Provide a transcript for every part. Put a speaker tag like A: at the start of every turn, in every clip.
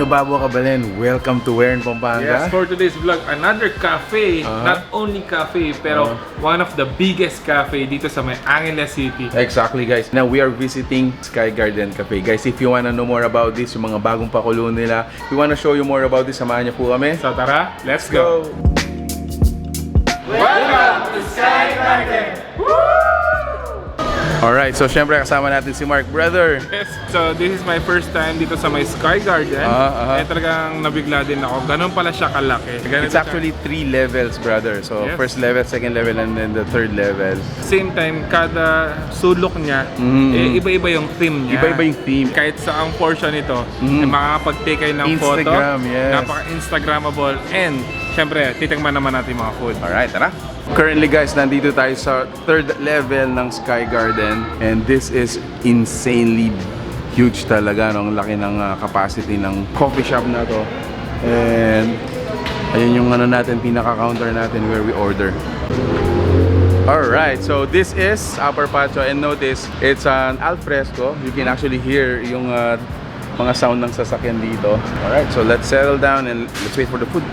A: Ano Babo Kabalen, welcome to where in Pampanga?
B: Yes, for today's vlog, another cafe. Not only cafe, pero one of the biggest cafe dito sa may Angeles City.
A: Exactly guys. Now we are visiting Sky Garden Cafe. Guys, if you wanna know more about this, yung mga bagong pakulo nila, we wanna show you more about this, samahan niyo po kami.
B: So tara, let's go!
C: Welcome to Sky Garden!
A: Alright, so syempre kasama natin si Mark, brother.
B: Yes, so this is my first time dito sa may Sky Garden. Eh talagang nabigla din ako. Ganun pala siya kalaki.
A: It's actually 3 levels, brother. So
B: yes.
A: First level, second level, and then the third level.
B: Same time, kada sulok niya, iba-iba yung theme niya.
A: Iba-iba yung theme.
B: Kahit sa ang portion nito, makakapag-take kayo ng
A: Instagram,
B: photo.
A: yes.
B: Napaka-Instagrammable. And syempre, titingnan naman natin mga food.
A: Alright, tara. Currently guys, nandito tayo sa third level ng Sky Garden. And this is insanely huge talaga. No? Ang laki ng capacity ng coffee shop na to. And ayun yung ano natin, pinaka-counter natin where we order. Alright, so this is upper patio. And notice, it's an al fresco. You can actually hear yung mga sound ng sasakyan dito. Alright, so let's settle down and let's wait for the food.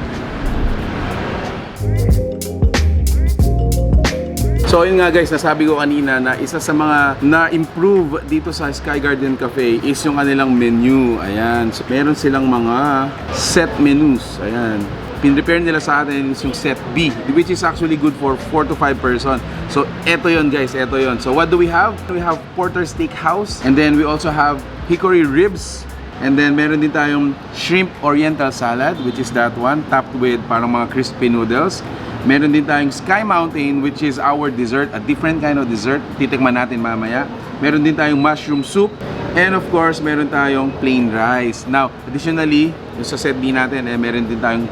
A: So yun nga guys, nasabi ko kanina na isa sa mga na-improve dito sa Sky Garden Cafe is yung kanilang menu. Ayan, so meron silang mga set menus. Ayan, pinrepare nila sa atin yung set B, which is actually good for 4 to 5 person. So eto yun guys, eto yun. So what do we have? We have Porter Steakhouse, and then we also have hickory ribs. And then meron din tayong shrimp oriental salad, which is that one, topped with parang mga crispy noodles. Meron din tayong Sky Mountain, which is our dessert, a different kind of dessert. Titikman natin mamaya. Meron din tayong mushroom soup. And of course, meron tayong plain rice. Now, additionally, yung sa set B natin, meron din tayong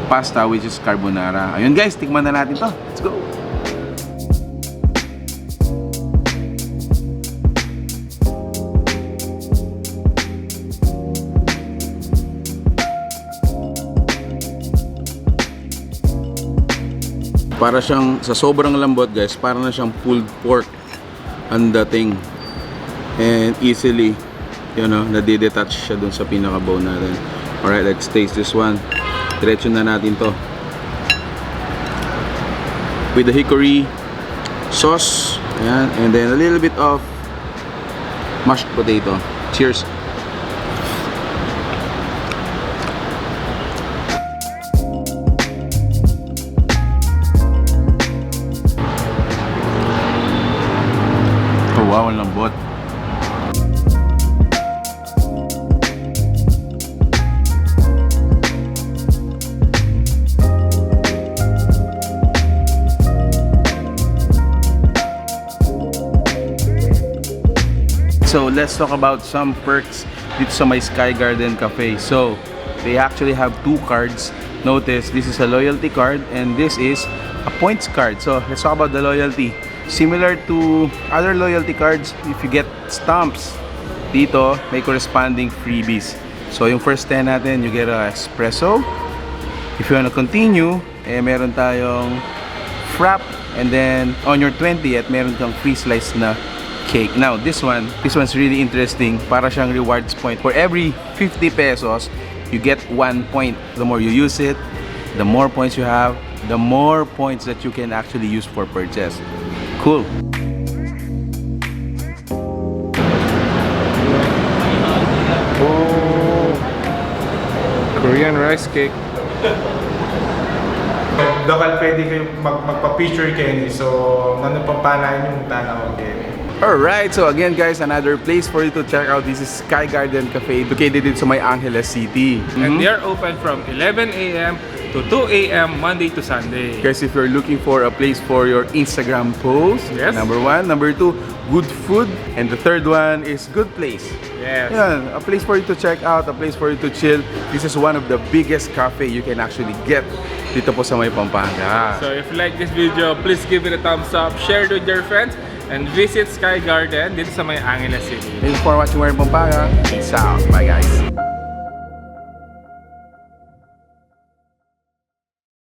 A: pasta, which is carbonara. Ayun guys, tikman na natin to. Let's go! Para siyang, sa sobrang lambot guys, para na siyang pulled pork ang dating. And easily, you know, nadidetach siya dun sa pinaka-bone natin. Alright, let's taste this one. Diretso na natin to. With the hickory sauce. Ayan, and then a little bit of mashed potato. Cheers! Wow, ang lambot. So let's talk about some perks dito sa my Sky Garden Cafe. So they actually have 2 cards. Notice, this is a loyalty card and this is a points card. So let's talk about the loyalty. Similar to other loyalty cards, if you get stamps, dito may corresponding freebies. So yung first 10 natin, you get a espresso. If you wanna continue, meron tayong frap. And then on your 20th, meron kang free slice na cake. Now this one's really interesting. Para siyang rewards point. For every 50 pesos, you get 1 point. The more you use it, the more points you have, the more points that you can actually use for purchase. Cool.
B: Oh, Korean rice cake.
C: Lokal pwede kayo magpa-picture kayo, so nanapapanayan yung tanaw kayo.
A: Alright, so again guys, another place for you to check out. This is Sky Garden Cafe, located in sa may Angeles City.
B: And they are open from 11 a.m. to 2 a.m. Monday to Sunday.
A: Guys, if you're looking for a place for your Instagram post,
B: yes.
A: Number 1, number 2, good food, and the third one is good place.
B: Yes.
A: Yan, a place for you to check out, a place for you to chill. This is one of the biggest cafe you can actually get dito po sa may Pampanga.
B: So if you like this video, please give it a thumbs up, share it with your friends, and visit Sky Garden dito sa may Angeles City.
A: Thanks for watching Where in Pampanga. Peace out. Bye guys.